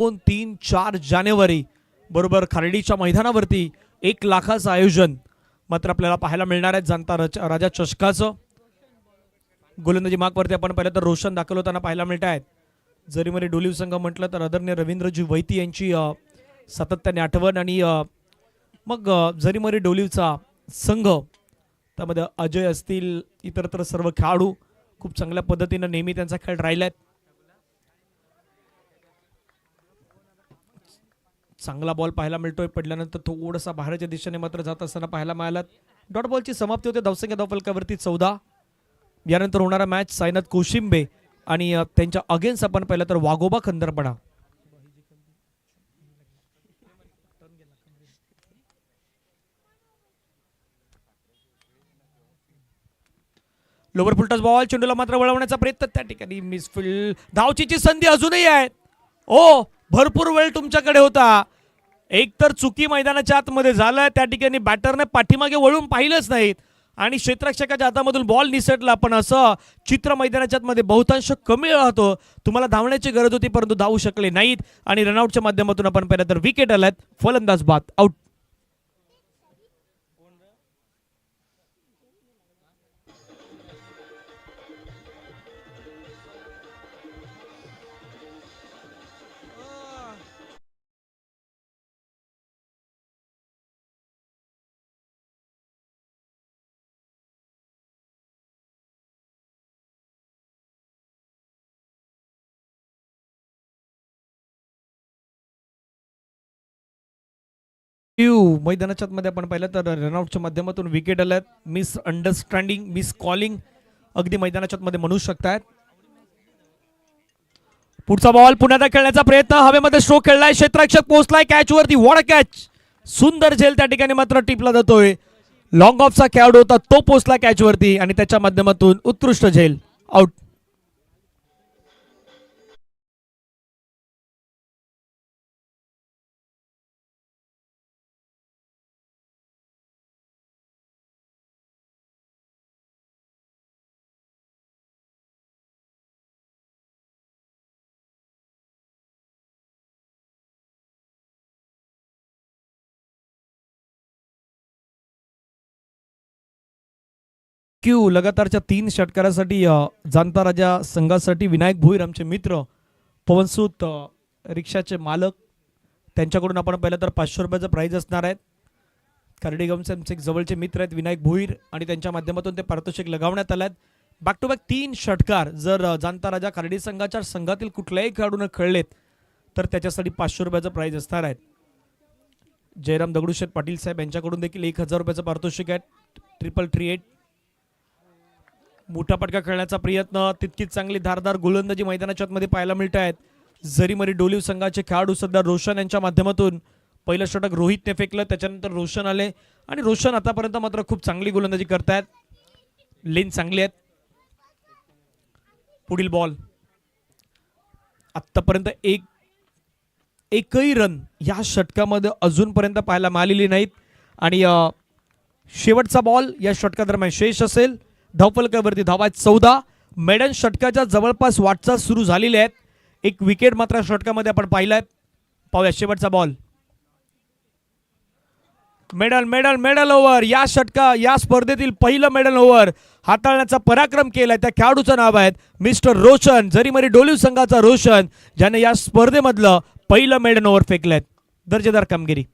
2, 3, 4 जानेवारी बरोबर खर्डीच्या मैदानावरती 1 लाखाचं आयोजन मात्र आपल्याला पाहायला मिळणार आहे जाणता राजा चषकाचं। गोलंदाजी मार्कवरती आपण पाहिलं तर रोशन दाखल होताना पाहायला मिळत आहेत। जरी मरी डोलीव संघ म्हटलं तर आदरणीय रवींद्रजी वैती यांची सातत्याने आठवण आणि मग जरी मरी डोलीवचा संघ त्यामध्ये अजय असतील इतरत्र सर्व खेळाडू खूप चांगल्या पद्धतीने नेहमी त्यांचा खेळ राहिलाय। चांगला बॉल पाहायला मिळतोय पडल्यानंतर थोडासा बाहेरच्या दिशेने मात्र जात असताना पाहायला मिळाला। डॉट बॉलची समाप्ती होते धावसंख्या धावफलकावरती 14। यानंतर होणारा मॅच साईनाथ कोशिंबे आणि त्यांच्या अगेन्स्ट आपण पाहिलं तर वाघोबा खंदरपडा। लोवर फुलटॉस बॉल चेंडूला मात्र वळवण्याचा प्रयत्न त्या ठिकाणी मिसफील्ड धावचीची संधी अजूनही आहे। ओ भरपूर वेळ तुमच्याकडे होता। एक तर चुकी मैदानाच्या आतमध्ये झालं त्या ठिकाणी बॅटरने पाठीमागे वळून पाहिलंच नाहीत आणि क्षेत्ररक्षकाच्या हातामधून बॉल निसटला पण असं चित्र मैदानाच्या आतमध्ये बहुतांश कमी राहतो। तुम्हाला धावण्याची गरज होती परंतु धावू शकले नाहीत आणि रनआउटच्या माध्यमातून आपण पाहिलं तर विकेट आल्यात। फलंदाज बाद आउट। मैदानाच्या मध्ये आपण पाहिलं तर रनआउटच्या माध्यमातून विकेट आल्यात। मिस अंडरस्टँडिंग मिस कॉलिंग अगदी मैदानाच्या मध्ये म्हणू शकतात। पुढचा बॉल पुन्हा खेळण्याचा प्रयत्न हवेमध्ये स्ट्रोक खेळलाय क्षेत्ररक्षक पोहोचलाय कॅच वरती। व्हॉट अ कॅच सुंदर झेल त्या ठिकाणी मात्र टिपला जातोय। लॉंग ऑफचा खेळाडू होता तो पोहोचला कॅच वरती आणि त्याच्या माध्यमातून उत्कृष्ट झेल आउट। क्यू लगातारच्या 3 षटकारासाठी जाणता राजा संघासाठी विनायक भोईर आमचे मित्र पवनसूत रिक्षाचे मालक त्यांच्याकडून आपण पाहिलं तर 500 रुपयाचं प्राइज असणार आहे। खर्डीगावचे आमचे जवळचे मित्र आहेत विनायक भोईर आणि त्यांच्या माध्यमातून ते पारितोषिक लगावण्यात आले आहेत। बॅक टू बॅक 3 षटकार जर जाणता राजा खर्डी संघाच्या संघातील कुठल्याही खेळाडूने खेळलेत तर त्याच्यासाठी 500 रुपयाचं प्राइज असणार आहे। जयराम दगडूशेठ पाटील साहेब यांच्याकडून देखील 1000 रुपयाचं पारितोषिक आहे। 3338 मोठा पटका खेळण्याचा प्रयत्न तितकीच चांगली धारदार गोलंदाजी मैदानाच्या मध्ये पाहायला मिळत आहेत। जरीमरी डोलीव संघाचे खेळाडू सध्या रोशन यांच्या माध्यमातून पहिलं षटक रोहितने फेकलं त्याच्यानंतर रोशन आले आणि रोशन आतापर्यंत मात्र खूप चांगली गोलंदाजी करतायत। लेन चांगली आहेत। पुढील बॉल आतापर्यंत एकही रन या षटकामध्ये अजूनपर्यंत पाहायला मिळालेली नाहीत आणि शेवटचा बॉल या षटकादरम्यान शेष असेल। धावफलकावरती धावा 14। मेडन षटकाच्या जवळपास वाटचाल सुरू झालेली आहेत। एक विकेट मात्र षटकामध्ये आपण पाहिलाय। पाहूया शेवटचा ball. Medal medal medal over या स्पर्धेतील पहिलं मेडल ओव्हर हाताळण्याचा पराक्रम केलाय त्या खेळाडूचं नाव आहे मिस्टर रोशन जरीमरी डोलीव संघाचा रोशन ज्याने या स्पर्धेमधलं पहिलं मेडल ओव्हर फेकलंय। दर्जेदार कामगिरी।